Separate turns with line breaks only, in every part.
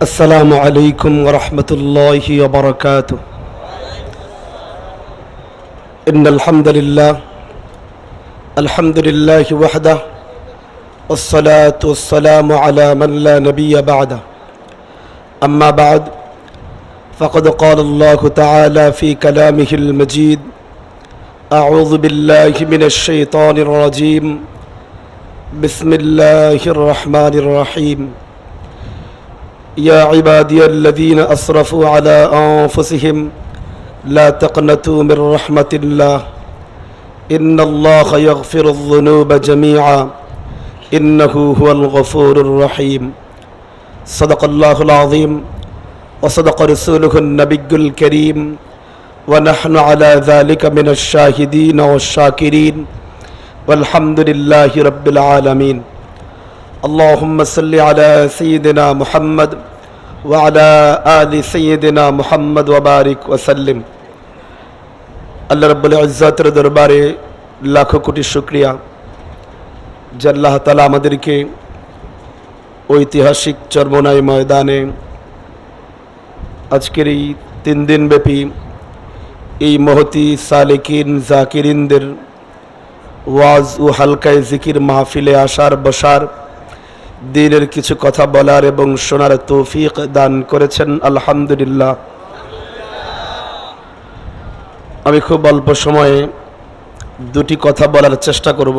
السلام عليكم ورحمة الله وبركاته. إن الحمد لله وحده والصلاة والسلام على من لا نبي بعده. أما بعد فقد قال الله تعالى في كلامه المجيد: أعوذ بالله من الشيطان الرجيم. بسم الله الرحمن الرحيم. يا عبادي الذين أسرفوا على أنفسهم لا تقنطوا من رحمة الله إن الله يغفر الذنوب جميعا إنه هو الغفور الرحيم. صدق الله العظيم وصدق رسوله النبي الكريم ونحن على ذلك من الشاهدين والشاكرين والحمد لله رب العالمين. اللهم صل على سيدنا محمد وعلى آل سيدنا محمد وبارك وسلم. আল্লাহ রাব্বুল ইজ্জতের দরবারে লাখো কোটি শুকরিয়া যে আল্লাহ তাআলা আমাদেরকে ঐতিহাসিক চরমোনাই ময়দানে আজকের এই 3 দিন ব্যাপী এই মহতি সালেকিন জাকিরিনদের ওয়াজ ও হালকায়ে জিকির মাহফিলে আসার বসার দিনের কিছু কথা বলার এবং শোনার তৌফিক দান করেছেন, আলহামদুলিল্লাহ। আমি খুব অল্প সময়ে দুটি কথা বলার চেষ্টা করব।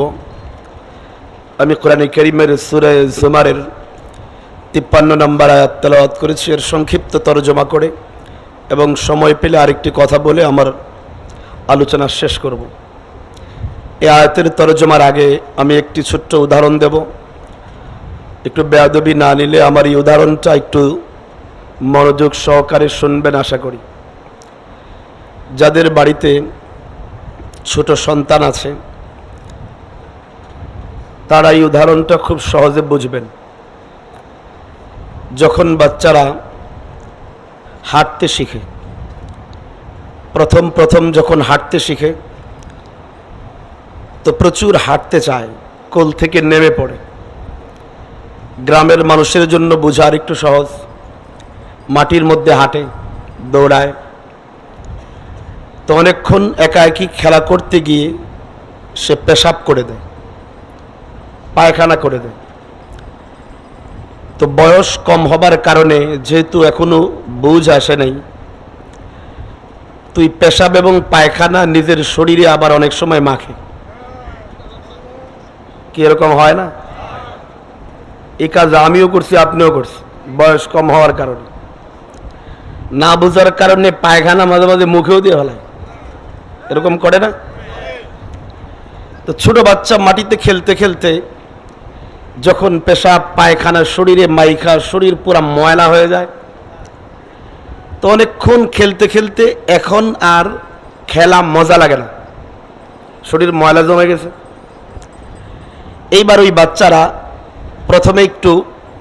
আমি কোরআনে কারীমের সূরা জুমারের 53 নম্বর আয়াত তেলাওয়াত করেছি, এর সংক্ষিপ্ত তরজমা করে এবং সময় পেলে আরেকটি কথা বলে আমার আলোচনা শেষ করব। এই আয়াতের তরজমার আগে আমি একটি ছোট্ট উদাহরণ দেব। একটু বেয়াদবি না নিলে আমার এই উদাহরণটা একটু মনোযোগ সহকারে শুনবেন আশা করি। যাদের বাড়িতে ছোট সন্তান আছে তারা এই উদাহরণটা খুব সহজে বুঝবেন। যখন বাচ্চারা হাঁটতে শিখে, প্রথম যখন হাঁটতে শিখে তো প্রচুর হাঁটতে চায়, কোল থেকে নেমে পড়ে। গ্রামের মানুষের জন্য বোঝা আর একটু সহজ, মাটির মধ্যে হাঁটে, দৌড়ায়। তো অনেকক্ষণ একা একই খেলা করতে গিয়ে সে পেশাব করে দেয়, পায়খানা করে দেয়। তো বয়স কম হবার কারণে যেহেতু এখনো বুঝ আসে নাই, তুই পেশাব এবং পায়খানা নিজের শরীরে আবার অনেক সময় মাখে। কি এরকম হয় না? এই কাজ আমিও করছি, আপনিও করছি। বয়স কম হওয়ার কারণে, না বুঝার কারণে পায়খানা মাঝে মাঝে মুখেও দিয়ে ফেলায়, এরকম করে না? তো ছোট বাচ্চা মাটিতে খেলতে খেলতে যখন পেশাব পায়খানা শরীরে মাইখা শরীর পুরা ময়লা হয়ে যায়, তো অনেকক্ষণ খেলতে খেলতে এখন আর খেলা মজা লাগে না, শরীর ময়লা জমে গেছে। এইবার ওই বাচ্চারা প্রথমে একটু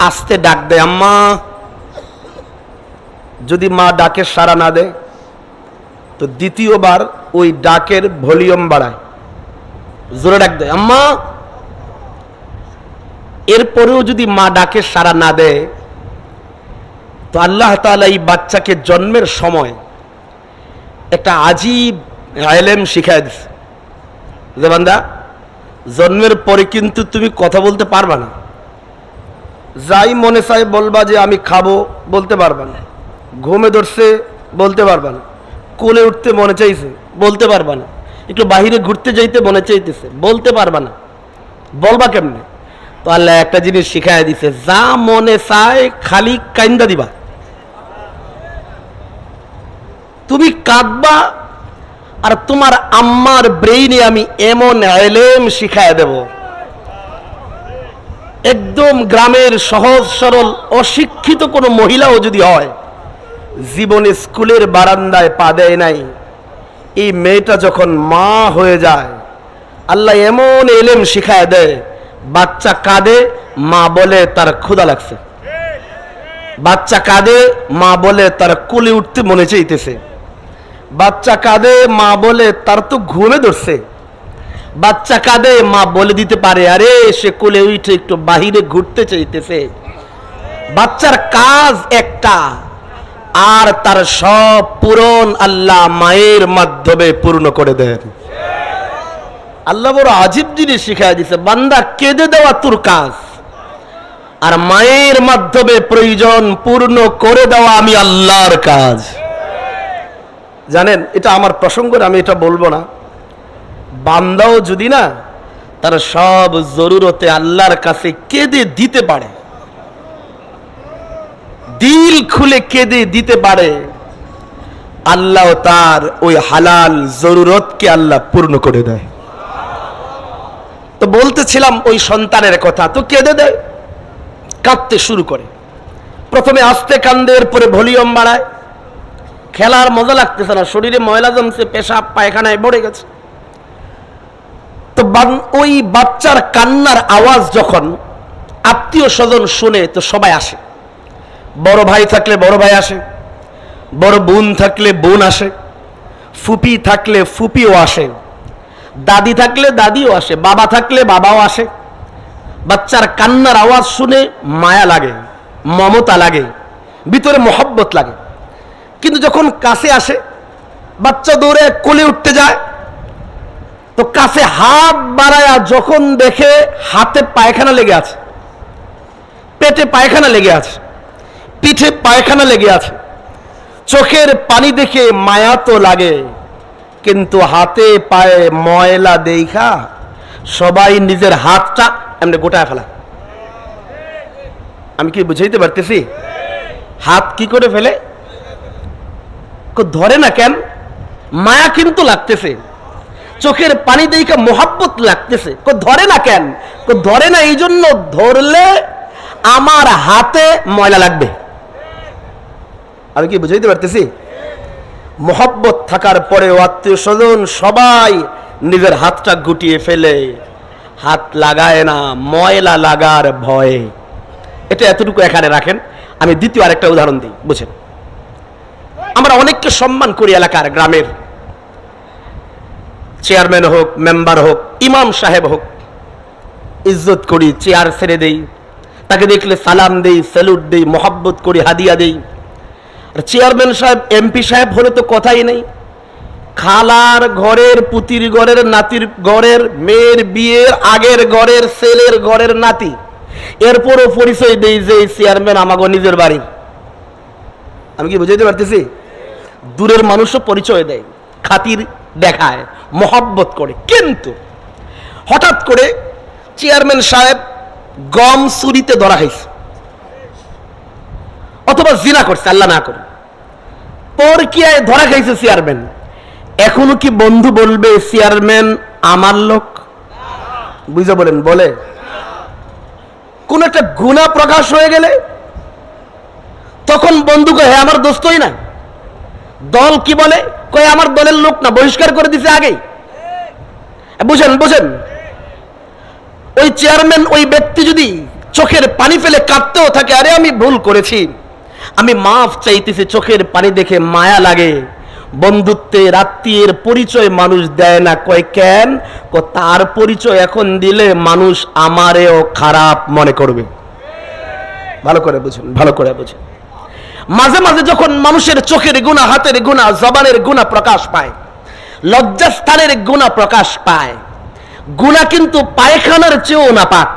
আস্তে ডাক দেয়, আম্মা। যদি মা ডাকে সাড়া না দেয় তো দ্বিতীয়বার ওই ডাকের ভলিউম বাড়ায়, জোরে ডাক দেয়, আম্মা। এরপরেও যদি মা ডাকে সাড়া না দেয় তো আল্লাহ তাআলা এই বাচ্চাকে জন্মের সময় একটা আজীব ইলম শিখায় দিছে যে বান্দা, জন্মের পরে কিন্তু তুমি কথা বলতে পারবা না। যাই মনে চাই বলবা যে আমি খাবো, বলতে পারবা না। ঘুমে ধরছে, বলতে পারবা না। কোলে উঠতে মনে চাইছে, বলতে পারবা না। একটু বাহিরে ঘুরতে যাইতে মনে চাইতেছে, বলতে পারবা না। বলবা কেমনে? তো আল্লাহ একটা জিনিস শিখায় দিছে, যা মনে চায় খালি কাইন্দা দিবা। তুমি কাঁদবা আর তোমার আম্মার ব্রেইনে আমি এমন ইলম শিখায় দেব, একদম গ্রামের সহজ সরল অশিক্ষিত কোনো মহিলাও যদি হয়, জীবনে স্কুলের বারান্দায় পা দেয় নাই, এই মেয়েটা যখন মা হয়ে যায় আল্লাহ এমন ইলম শিখায় দেয়। বাচ্চা কাঁদে, মা বলে তার ক্ষুধা লাগছে। বাচ্চা কাঁদে, মা বলে তার কোলে উঠতে মনে চাইতেছে। বাচ্চা কাঁদে, মা বলে তার তো ঘুমে ধরছে। বাচ্চা কাঁদে, মা বলে দিতে পারে আরে সে কোলে উঠে একটু বাহিরে ঘুরতে চাইতেছে। বাচ্চার কাজ একটা, আর তার সব পূরণ আল্লাহ মায়ের মাধ্যমে পূর্ণ করে দেন। আল্লাহ বড় আজীব জিনিস শিখাই দিছে, বান্দা কেঁদে দেওয়া তোর কাজ, আর মায়ের মাধ্যমে প্রয়োজন পূর্ণ করে দেওয়া আমি আল্লাহর কাজ। জানেন, এটা আমার প্রসঙ্গ, আমি এটা বলবো না। বান্দাও যদি না তার সব জরুরতে আল্লাহর কাছে কেঁদে দিতে পারে, দিল খুলে কেঁদে দিতে পারে, আল্লাহ তার ওই হালাল জরুরতকে আল্লাহ পূর্ণ করে দেয়। তো বলতেছিলাম ওই সন্তানের কথা, তো কেঁদে দেয়, কাঁদতে শুরু করে। প্রথমে আস্তে কান্দে, এরপরে ভলিউম বাড়ায়। খেলার মজা লাগতেছে না, শরীরে ময়লা জমছে, পেশাব পায়খানায় ভরে গেছে। তো ওই বাচ্চার কান্নার আওয়াজ যখন আত্মীয় স্বজন শুনে, তো সবাই আসে। বড় ভাই থাকলে বড় ভাই আসে, বড় বোন থাকলে বোন আসে, ফুপি থাকলে ফুপিও আসে, দাদি থাকলে দাদিও আসে, বাবা থাকলে বাবাও আসে। বাচ্চার কান্নার আওয়াজ শুনে মায়া লাগে, মমতা লাগে, ভিতরে মহব্বত লাগে। কিন্তু যখন কাছে আসে, বাচ্চা দৌড়ে কোলে উঠতে যায়, তো কাছে হাত বাড়ায়া যখন দেখে হাতে পায়খানা লেগে আছে, পেটে পায়খানা লেগে আছে, পিঠে পায়খানা লেগে আছে, চোখের পানি দেখে মায়া তো লাগে, কিন্তু হাতে পায়ে ময়লা দেখা সবাই নিজের হাতটা এমনি গোটায় ফেলা। আমি কি বুঝাইতে পারতেছি? হাত কি করে ফেলে? ধরে না কেন? মায়া কিন্তু লাগতেছে, চোখের পানি দেখা মোহাব্বত লাগতেছে, ধরে না কেন? ধরে না এই জন্য, ধরলে আমার হাতে ময়লা লাগবে। আমি কি বুঝাইতে পারতেছি? মোহাব্বত থাকার পরেও আত্মীয় স্বজন সবাই নিজের হাতটা গুটিয়ে ফেলে, হাত লাগায় না ময়লা লাগার ভয়ে। এটা এতটুকু এখানে রাখেন। আমি দ্বিতীয় আরেকটা উদাহরণ দিই, বুঝেন। আমরা অনেককে সম্মান করি, এলাকার গ্রামের চেয়ারম্যান হোক, মেম্বার হোক, ইমাম সাহেব হোক, ইজ্জত করি, চেয়ার ছেড়ে দেই, তাকে দেখলে সালাম দেই, স্যালুট দেই, মোহাব্বত করি, হাদিয়া দেই। চেয়ারম্যান সাহেব, এমপি সাহেব হলে তো কথাই নেই। খালার ঘরের, পুতির ঘরের, নাতির ঘরের, মেয়ের বিয়ের আগের ঘরের, ছেলের ঘরের নাতি, এরপরও পরিচয় দেই যে চেয়ারম্যান আমাগো নিজের বাড়ি। আমি কি বুঝাইতে পারতেছি? দূরের মানুষও পরিচয় দেয়, খাতির দেখায়, মহব্বত করে। কিন্তু হঠাৎ করে চেয়ারম্যান সাহেব গম চুরিতে ধরা হয়েছে, অথবা জিনা করছে, আল্লাহ না করে, পরকীয়ায় ধরা খাইছে চেয়ারম্যান। এখনো কি বন্ধু বলবে চেয়ারম্যান আমার লোক? বুঝে বলেন, বলে? কোন একটা গুনাহ প্রকাশ হয়ে গেলে তখন বন্ধু কয় হ্যাঁ আমার দোস্তই না। দল কি বলে? কয় আমার দলের লোক না, বহিষ্কার করে দিছে আগেই। বুঝেন বুঝেন, ওই চেয়ারম্যান, ওই ব্যক্তি যদি চোখের পানি ফেলে কাঁদতেও থাকে, আরে আমি ভুল করেছি, আমি মাফ চাইতেছি, চোখের পানি দেখে মায়া লাগে, বন্ধুত্বের আত্মীয়ের পরিচয় মানুষ দেয় না। কয় কেন? তার পরিচয় এখন দিলে মানুষ আমারেও খারাপ মনে করবে। ভালো করে বুঝুন, ভালো করে বুঝুন। মাঝে মাঝে যখন মানুষের চোখের গুনাহ, হাতের গুনাহ, জবানের গুনাহ প্রকাশ পায়, লজ্জাস্থানের গুনাহ প্রকাশ পায়, গুনাহ কিন্তু পায়খানার চেয়েও নাপাক,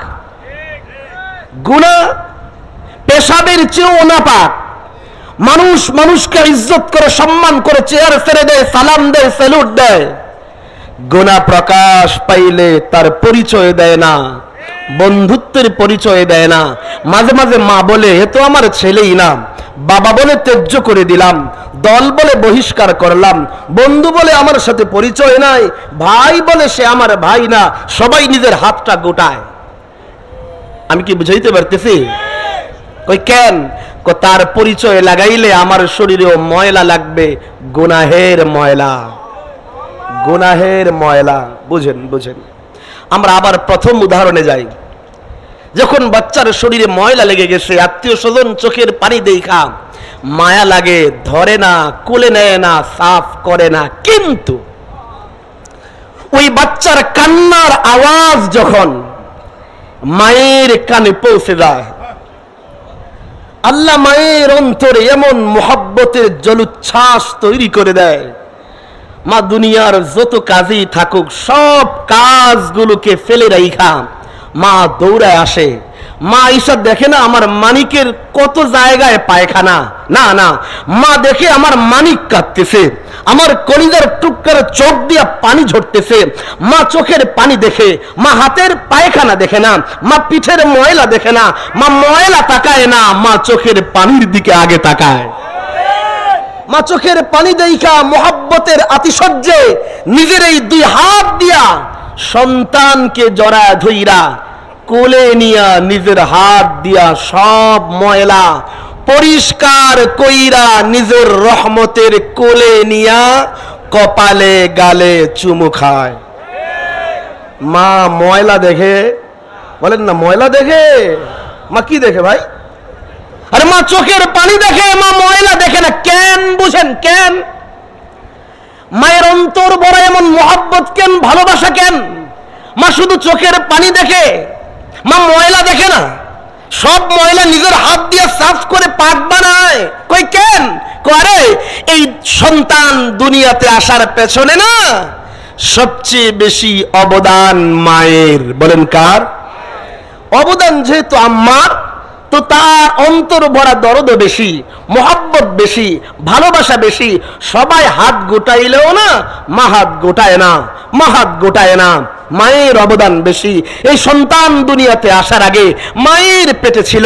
গুনাহ পেশাবের চেয়েও নাপাক। মানুষ মানুষকে ইজ্জত করে, সম্মান করে, চেয়ার ছেড়ে দেয়, সালাম দেয়, স্যালুট দেয়। গুনাহ প্রকাশ পাইলে তার পরিচয় দেয় না, বন্ধুত্বের পরিচয় দেয় না। মাঝে মাঝে মা বলে এ তো আমার ছেলেই না, বাবা বলে ত্যায্য করে দিলাম, দল বলে বহিষ্কার করলাম, বন্ধু বলে আমার সাথে পরিচয় নাই, ভাই বলে সে আমার ভাই না, সবাই নিজের হাতটা গোটায়। আমি কি বুঝাইতে পারতেছি? কই কেন? তার পরিচয় লাগাইলে আমার শরীরেও ময়লা লাগবে, গুনাহের ময়লা, গুনাহের ময়লা। বুঝেন বুঝেন। আমরা আবার প্রথম উদাহরণে যাই। যখন বাচ্চার শরীরে ময়লা লেগে গেছে, আত্মীয় স্বজন চোখের পানি দেখা মায়া লাগে, ধরে না, কোলে নেয় না, সাফ করে না। কিন্তু ওই বাচ্চার কান্নার আওয়াজ যখন মায়ের কানে পৌঁছে যায়, আল্লাহ মায়ের অন্তরে এমন মোহাব্বতের জলোচ্ছ্বাস তৈরি করে দেয়, মা দুনিয়ার যত কাজই থাকুক সব কাজগুলোকে ফেলে রাইখা মা দৌড়ায় আসে। মা ঈশা দেখে না আমার মানিকের কত জায়গায় পায়খানা, না না, মা দেখে আমার মানিক কাঁদতেছে, আমার কলিজার টুকরার চোখ দিয়া পানি ঝরতেছে। মা চোখের পানি দেখে, মা হাতের পায়খানা দেখে না, মা পিঠের ময়লা দেখে না, মা ময়লা তাকায় না, মা চোখের পানির দিকে আগে তাকায়। মা চোখের পানি দেখা মোহাব্বতের আতিশয্যে নিজের এই দুই হাত দিয়া সন্তানকে জড়ায় ধইরা কোলে নিয়া নিজের হাত দিয়া সব ময়লা পরিষ্কার কইরা নিজের রহমতের কোলে নিয়া কপালে গালে চুমু খায়। মা ময়লা দেখে? বলেন না, ময়লা দেখে? মা কি দেখে ভাই? আরে মা চোখের পানি দেখে, মা ময়লা দেখে না। কেন বুঝেন? কেন মায়ের অন্তর বড় এমন মোহাব্বত কেন, ভালোবাসা কেন? মা শুধু চোখের পানি দেখে, মা ময়লা দেখে না। সব ময়লা নিজের হাত দিয়ে সাফ করে পাক বানায়। কই কেন? করে এই সন্তান দুনিয়াতে আসার পেছনে না সবচেয়ে বেশি অবদান মায়ের। বলেন কার অবদান? যেহেতু আম্মার, তো তার অন্তর ভরা দরদ বেশি, মোহাব্বত বেশি, ভালোবাসা বেশি। সবাই হাত গোটাইলেও না মা হাত গোটায় না, মা হাত গোটায় না। মায়ের অবদান বেশি। এই সন্তান দুনিয়াতে আসার আগে মায়ের পেটে ছিল,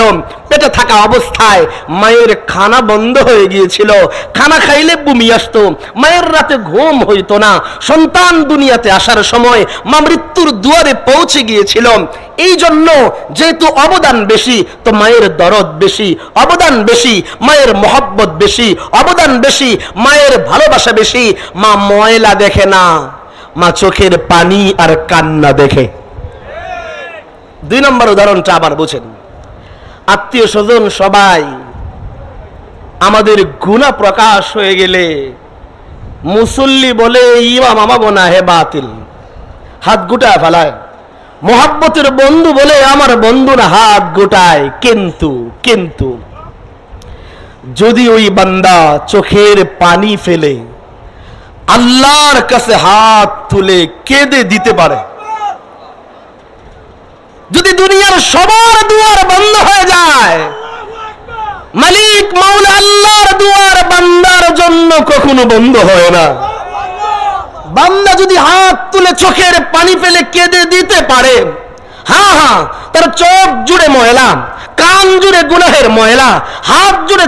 পেটে থাকা অবস্থায় মায়ের খানা বন্ধ হয়ে গিয়েছিল। খানা খাইলে বমি আসতো, মায়ের রাতে ঘুম হইতো না। সন্তান দুনিয়াতে আসার সময় মা মৃত্যুর দুয়ারে পৌঁছে গিয়েছিল। এই জন্য যেহেতু অবদান বেশি, তো মায়ের দরদ বেশি, অবদান বেশি, মায়ের মহব্বত বেশি, অবদান বেশি, মায়ের ভালোবাসা বেশি। মা ময়লা দেখে না, মা চোখের পানি আর কান্না দেখে। দুই নম্বর উদাহরণটা আবার বুঝেন। আত্মীয় স্বজন সবাই আমাদের গুনাহ প্রকাশ হয়ে গেলে মুসল্লি বলে ইমাম আমা গোনা হে বাতিল, হাত গুটায় ফেলায়। মোহাব্বতের বন্ধু বলে আমার বন্ধুরা হাত গোটায়। কিন্তু কিন্তু যদি ওই বান্দা চোখের পানি ফেলে আল্লাহর কাছে হাত তুলে কেঁদে দিতে পারে, যদি দুনিয়ার সবার দুয়ার বন্ধ হয়ে যায়, মালিক মাওলা আল্লাহর দুয়ার বান্দার জন্য কখনো বন্ধ হয় না। বান্দা যদি হাত তুলে চোখের পানি ফেলে কেঁদে দিতে পারে, হ্যাঁ হ্যাঁ, তার চোখ জুড়ে ময়লা, কান জুড়ে গুনাহের ময়লা, হাত জুড়ে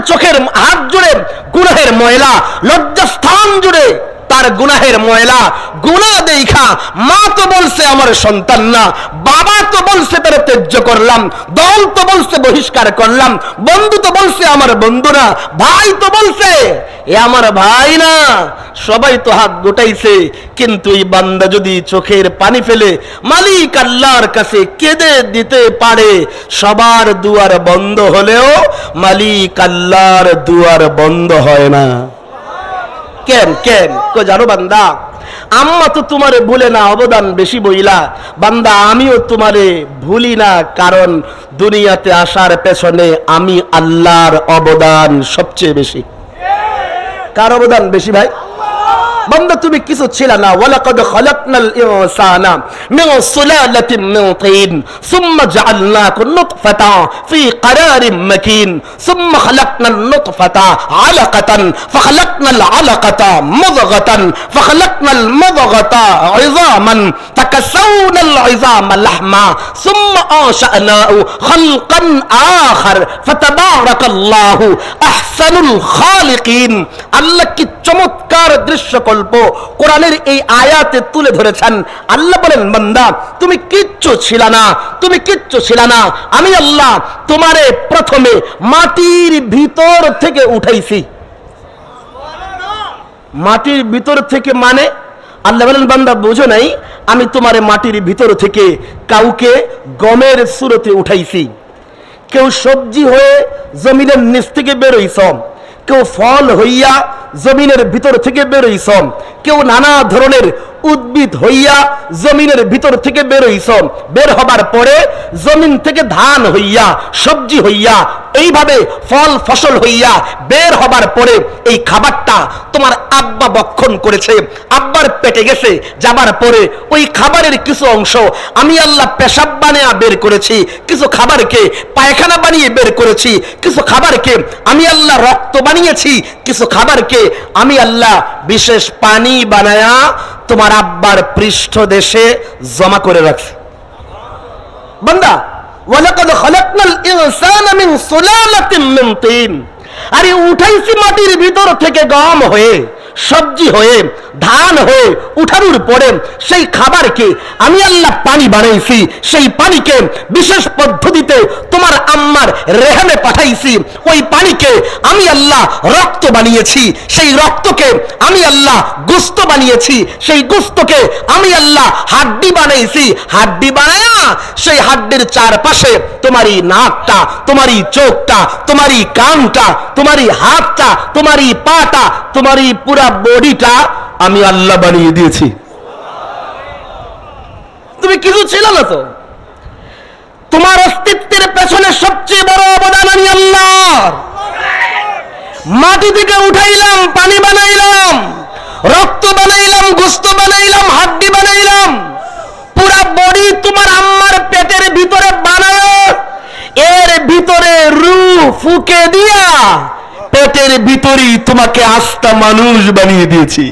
গুনাহের ময়লা, লজ্জাস্থান জুড়ে তার গুনাহের ময়লা। গুনাহ দেখা মা তো বলছে আমার সন্তান না, বাবা তো বলছে তারা ত্যায্য করলাম, দল তো বলছে বহিষ্কার করলাম, বন্ধু তো বলছে আমার বন্ধু না, ভাই তো বলছে এ আমার ভাই না, সবাই তো হাত গোটাইছে। কিন্তু এই বান্দা যদি চোখের পানি ফেলে মালিক আল্লাহর কাছে কেঁদে দিতে পারে, সবার দুয়ার বন্ধ হলেও মালিক আল্লাহর দুয়ার বন্ধ হয় না। কেন কেন কো জানো বান্দা, আম্মা তো তোমারে ভুলে না, অবদান বেশি বইলা। বান্দা আমিও তোমারে ভুলি না, কারণ দুনিয়াতে আসার পেছনে আমি আল্লাহর অবদান সবচেয়ে বেশি। কার অবদান বেশি ভাই? বান্দা তুমি কিছু ছিল না। ওয়ালাকাদ খালাকনাল ইনসানা মিন সুলালাতিন মিন তিন সুম্মা জাআলনাকু নুতফাতা ফি ক্বারারিন মাকিন সুম্মা খালাকনাল নুতফাতা আলাকাতান ফাখালাকনাল আলাকাতা মুদগাতান ফাখালাকনাল মুদগাতা ইযামান ফাকাসাওনাল ইযামা লাহমা সুম্মা আনশানাহু খালকান আখার ফাতাবারাকাল্লাহু আহসানুল খালিকিন। আল্লাহ কি চমৎকার দৃশ্যকল্প কোরআনের এই আয়াতে তুলে ধরেছেন। আল্লাহ বলেন, বান্দা তুমি কিচ্ছু ছিল না, তুমি কিচ্ছু ছিল না, আমি আল্লাহ তোমারে প্রথমে মাটির ভিতর থেকে উঠাইছি। মাটির ভিতর থেকে মানে আল্লাহ বলেন, বান্দা বুঝো নাই, আমি তোমারে মাটির ভিতর থেকে কাউকে গমের সুরতে উঠাইছি, কেউ সবজি হয়ে জমিনের নিচ থেকে বেরোইছ, কেউ ফল হইয়া জমিনের ভিতর থেকে বেরোইছ, কেউ নানা ধরনের উদ্ভিদ হইয়া জমিনের ভিতর থেকে বেরোইছ। বের হবার পরে জমিন থেকে ধান হইয়া, সবজি হইয়া, এইভাবে ফল ফসল হইয়া বের হবার পরে এই খাবারটা তোমার আব্বা ভক্ষণ করেছে, আব্বার পেটে গেছে, যাবার পরে ওই খাবারের কিছু অংশ আমি আল্লাহ পেশাব বানিয়ে বের করেছি, কিছু খাবারকে পায়খানা বানিয়ে বের করেছি, কিছু খাবারকে আমি আল্লাহ রক্ত বানিয়েছি, কিছু খাবারকে আমি আল্লাহ বিশেষ পানি বানায়া তোমার আব্বার পৃষ্ঠদেশে জমা করে রাখছি। বান্দা, ওয়ালাকাদ খালাকনাল ইনসানা মিন সুলালাতিন মিন তিন, আরে উঠাইছি মাটির ভিতর থেকে গম হয়ে, সবজি হয়ে, ধান হয়ে উঠানোর পরে সেই খাবারকে আমি আল্লাহ পানি বানাইছি, সেই পানিকে বিশেষ পদ্ধতিতে তোমার আম্মার রেহামে পাঠাইছি, ওই পানিকে আমি আল্লাহ রক্ত বানিয়েছি, সেই রক্তকে আমি আল্লাহ গোশত বানিয়েছি, সেই গোশতকে আমি আল্লাহ হাড্ডি বানাইছি, হাড্ডি বানায়া সেই হাড্ডির চারপাশে তোমারই নাকটা, তোমারই চোখটা, তোমারই কানটা, তোমারই হাতটা, তোমারই পাটা, তোমারই পুরা বডিটা আমি আল্লাহ বানিয়ে দিয়েছি। তুমি কিছু ছিল না তো, তোমার অস্তিত্বের পেছনে সবচেয়ে বড় অবদান আমি আল্লাহর। মাটি থেকে উঠাইলাম, পানি বানাইলাম, রক্ত বানাইলাম, গোশত বানাইলাম, হাড্ডি বানাইলাম, পুরা বডি তোমার আম্মার পেটের ভিতরে বানায়, এর ভিতরে রূহ ফুকে দিয়া পেটের ভিতরেই তোমাকে আস্তা মানুষ বানিয়ে দিয়েছি।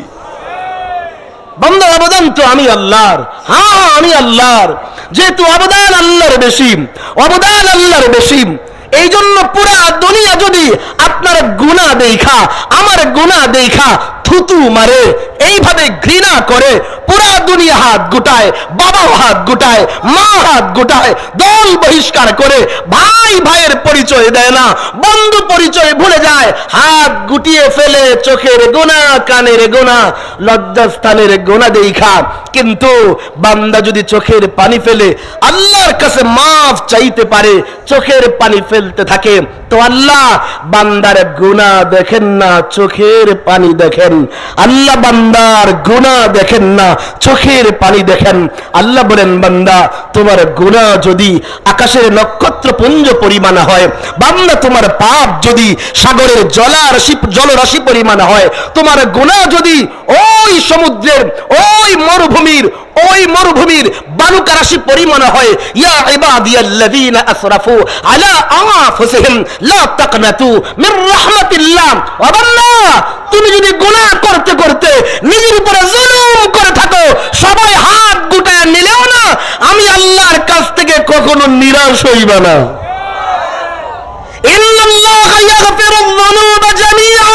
বন্ধু, অবদান তো আমি আল্লাহর। হ্যাঁ, আমি আল্লাহর। যেহেতু অবদান আল্লাহর বেশি, অবদান আল্লাহর বেশি, এই জন্য পুরা দুনিয়া যদি আপনার গুনাহ দেখা, আমার গুনাহ দেখা থুতু মারে, এইভাবে ঘৃণা করে, পুরা দুনিয়া হাত গুটায়, বাবা হাত গুটায়, মা হাত গুটায়, দল বহিষ্কার করে, ভাই ভাইয়ের পরিচয় দেয় না, বন্ধু পরিচয় ভুলে যায়, হাত গুটিয়ে ফেলে, চোখের গোনা, কানের গোনা, লজ্জাস্থানের গোনা দেখা, কিন্তু বান্দা যদি চোখের পানি ফেলে আল্লাহর কাছে মাফ চাইতে পারে, চোখের পানি ফেলতে থাকে, তো আল্লাহ বান্দার গুনাহ দেখেন না, চোখের পানি দেখেন। আল্লাহ বান্দার গুনাহ দেখেন না, চোখের পানি দেখেন। আল্লাহ বলেন, বান্দা তোমার গুনাহ যদি আকাশের নক্ষত্র পুঞ্জ পরিমাণ হয়, বান্দা তোমার পাপ যদি সাগরের জলরাশি পরিমাণ হয়, তোমার গুনাহ যদি ওই সমুদ্রের, ওই মরুভূমির বালুকা রাশি পরিমাণ হয়, ইয়া ইবাদিয়াল্লাযীনা আসরাফু আলা আনফুসিহিম লা তাকনাতু মির রাহমাতিল্লাহ। ও বান্দা, তুমি যদি গুনাহ করতে করতে নিজের উপরে জুলুম করে থাকো, সবাই হাত গুটায় নিলেও না, আমি আল্লাহর কাছ থেকে কখনো নিরাশ হইবা না। ইন্নাল্লাহা ইয়াগফিরুয যুনুবা জামিআ।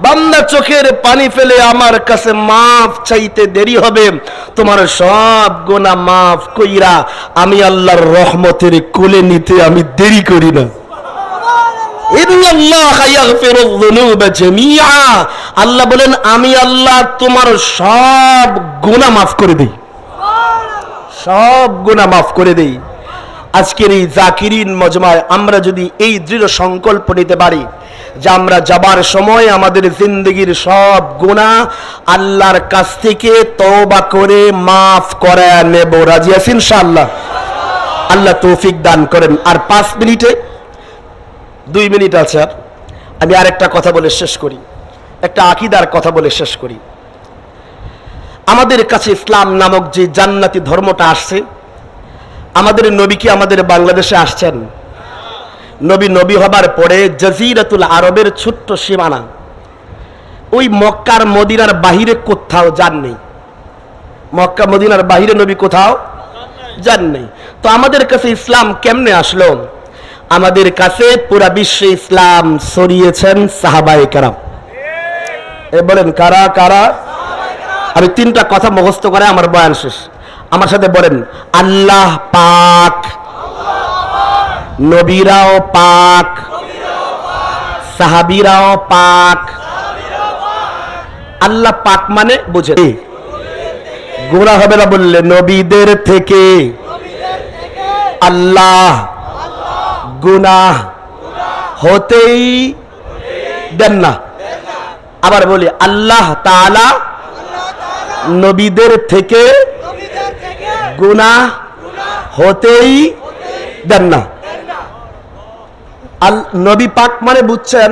বান্দা চোখের পানি ফেলে আমার কাছে মাফ চাইতে দেরি হবে, তোমার সব গুনাহ মাফ কইরা আমি আল্লাহর রহমতের কোলে নিতে আমি দেরি করি না। ইন্নাল্লাহা ইয়াগফিরুয যুনুবা জামিআ। আল্লাহ বলেন, আমি আল্লাহ তোমার সব গুনাহ মাফ করে দেই, সব গুনাহ মাফ করে দেই। আজকের এই জাকিরিন মজমায় আমরা যদি এই দৃঢ় সংকল্প নিতে পারি যে আমরা যাবার সময় আমাদের জিন্দগির সব গুনাহ আল্লাহর কাছ থেকে তওবা করে মাফ করে নেব, রাজি আছেন ইনশাআল্লাহ? আল্লাহ তৌফিক দান করেন। আর 5 মিনিটে 2 মিনিট আছে, আর আমি আরেকটা কথা বলে শেষ করি, একটা আকীদার কথা বলে শেষ করি। আমাদের কাছে ইসলাম নামক যে জান্নাতি ধর্মটা আসছে, আমাদের নবী কি আমাদের বাংলাদেশে আসছেন? নবী হবার পরে জাজিরাতুল আরবের ছোট্ট সীমানা, ওই মক্কার মদিনার বাহিরে কোথাও যান নেই। মক্কা মদিনার বাহিরে নবী কোথাও যান নেই। তো আমাদের কাছে ইসলাম কেমনে আসলো? আমাদের কাছে পুরা বিশ্বে ইসলাম ছড়িয়েছেন সাহাবায়ে কেরাম। বলেন কারা কারা? আমি 3টা কথা মুখস্থ করে আমার বয়ান শেষ। আমার সাথে বলেন, আল্লাহ পাক, নবীরাও পাক, সাহাবীরাও পাক। আল্লাহ পাক মানে বুঝে, গোনা হবে না বললে, নবীদের থেকে আল্লাহ গুনাহ হতেই দেন না। আবার বলি, আল্লাহ তাআলা নবীদের থেকে গুনাহ হতেই দেন না। নবী পাক মানে বুঝছেন,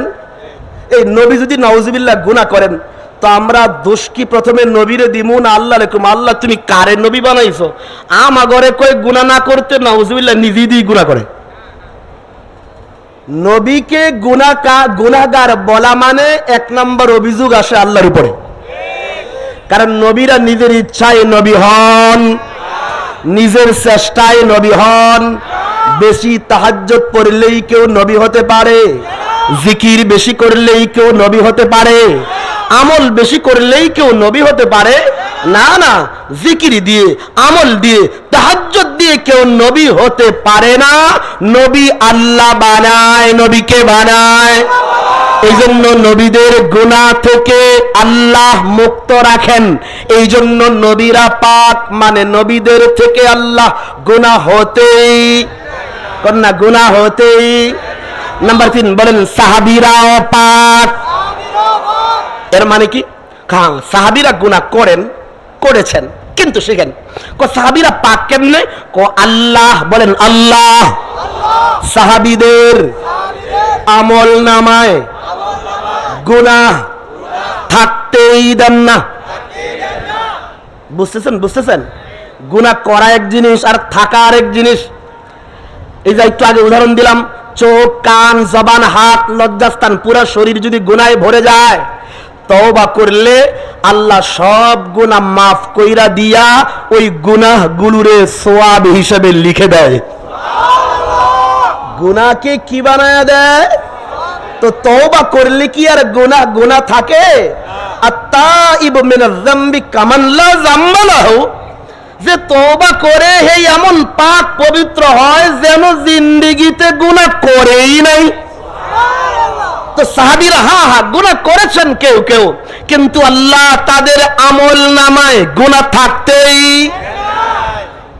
এই নবী যদি নাউজুবিল্লাহ গুনাহ করেন তো আমরা দোষ কি প্রথমে নবীরে দিমু না আল্লাহ রেখুম? আল্লাহ তুমি কারে নবী বানাইছো? আমা ঘরে কই গুনাহ না করতে নাউজুবিল্লাহ নিজেই দিয়ে গুনাহ করে। নবীকে গুনাহগার বলা মানে এক নম্বর অভিযোগ আসে আল্লাহর উপরে, কারণ নবীরা নিজের ইচ্ছায় নবী হন, নিজের চেষ্টায় নবী হন। বেশি তাহাজ্জুদ পড়লেই কেউ নবী হতে পারে, জিকির বেশি করলেই কেউ নবী হতে পারে, আমল বেশি করলেই কেউ নবী হতে পারে না। না, জিকির দিয়ে, আমল দিয়ে, তাহাজ্জুদ দিয়ে কেউ নবী হতে পারে না। নবী আল্লাহ বানায়, নবীকে বানায়। এই জন্য নবীদের গুনাহ থেকে আল্লাহ মুক্ত রাখেন। এই জন্য নবীরা পাক, মানে নবীদের থেকে আল্লাহ গুনাহ হতেই কন্যা গুনাহ হতেই। নাম্বার 3 বলেন সাহাবীরাও পাক। এর মানে কি? সাহাবীরা গুনাহ করেছেন, কিন্তু শিখেন সাহাবীরা পাক কেমনে? আল্লাহ বলেন আল্লাহ সাহাবীদের আমল নামায় গুনাহ থাকতেই দেন না। বুঝতেছেন? গুনাহ করা এক জিনিস আর থাকা আরেক জিনিস। এই যে একটু আগে উদাহরণ দিলাম, চোখ, কান, জবান, হাত, লজ্জাস্থান, পুরো শরীর যদি গুনাহে ভরে যায়, তওবা করলে আল্লাহ সব গুনাহ মাফ কইরা দিয়া ওই গুনাহগুলোরে সওয়াব হিসেবে লিখে দেয়। গুনাহকে কি বানায়া দেয়? তো তওবা করলে কি আর গুনাহ থাকে? আত-তাইবু মিনাজ যামবি কামান লা যামবা লাহু, যে তওবা করে হে এমন পাক পবিত্র হয় যেন জিন্দেগিতে গুনাহ করেই নাই। তো সাহাবীরা গুনাহ করেছেন কেউ, কিন্তু আল্লাহ তাদের আমল নামায় গুনাহ থাকতেই।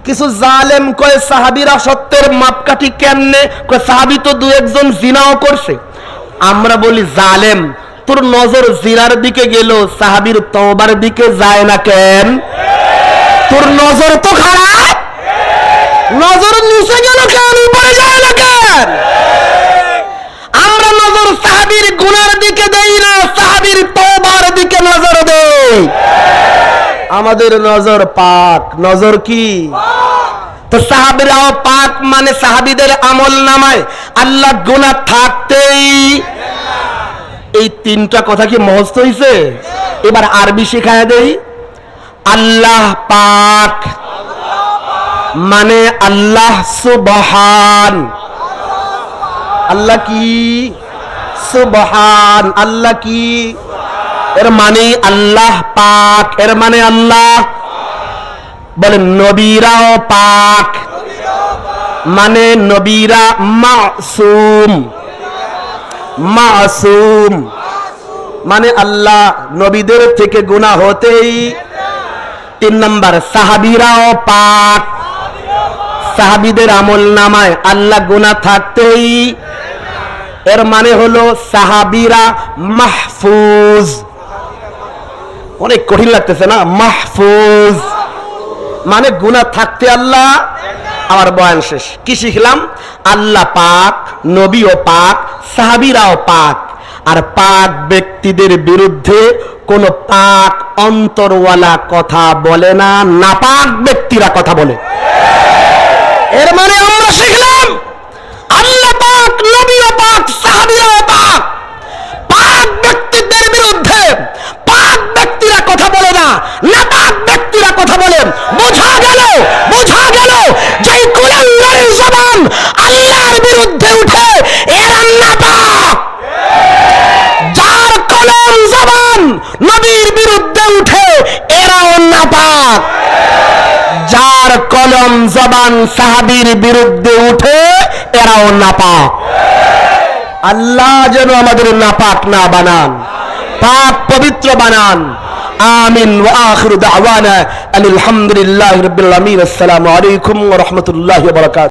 কিছু জালেম কয় সাহাবীরা সত্যের মাপকাঠি কেমনে? কয় সাহাবী তো দু একজন জিনাও করছে। আমরা বলি জালেম, তোর নজর জিনার দিকে গেল, সাহাবীর তওবার দিকে যায় না কেন? তোর নজর তো খারাপ, নজর নিচে গেল কেন, উপরে যায় না কেন? আমরা নজর সাহাবীর গুনার দিকে দেই না, সাহাবীর তওবার দিকে নজর দেই। আমাদের নজর পাক। নজর কি? তো সাহাবীরাও পাক, মানে সাহাবীদের আমল নামায় আল্লাহ গুনাহ থাকতেই। এই তিনটা কথা কি মুখস্থ হইছে? এবার আরবি শিখায়া দেই। আল্লাহ পাক মানে আল্লাহ সুবহান। আল্লাহ কি? সুবহান। আল্লাহ কি? এর মানে আল্লাহ পাক, এর মানে আল্লাহ। বলেন নবীরাও পাক, মানে নবীরা মাসুম। মাসুম মানে আল্লাহ নবীদের থেকে গুনাহ হতেই। 3 নাম্বার সাহাবীরাও পাক, সাহাবীদের আমল নামায় আল্লাহ গুনাহ থাকতেই। এর মানে হলো সাহাবীরা মাহফুজ। অনেক কঠিন লাগতেছে না? মাহফুজ মানে গুনাহ থাকতে আল্লাহ। আমার বয়ান শেষ। কি শিখলাম? আল্লাহ পাক, নবীও পাক, সাহাবীরাও পাক। আর পাক ব্যক্তিদের বিরুদ্ধে কোন পাক অন্তরওয়ালা কথা বলে না, নাপাক ব্যক্তিরা কথা বলে। এর মানে আমরা শিখলাম আল্লাহ পাক, নবীও পাক, সাহাবীরাও পাক। পাক ব্যক্তিদের বিরুদ্ধে পাক ব্যক্তিরা কথা বলে না, নাপাক ব্যক্তিরা কথা বলে। বোঝা গেল যে কুলাঙ্গারের জবান আল্লাহর বিরুদ্ধে উঠে এরা নাপাক। যার কলম জবান নবীর বিরুদ্ধে উঠে এরাও নাপাক। যার কলম জবান সাহাবীর বিরুদ্ধে উঠে এরাও নাপাক। আল্লাহ যেন আমাদের নাপাক না বানান, পাক পবিত্র বানান। আমিন। ওয়া আখিরু দাওয়ানা আলহামদুলিল্লাহি রাব্বিল আলামিন। আসসালামু আলাইকুম ওয়া রাহমাতুল্লাহি ওয়া বারাকাতুহু।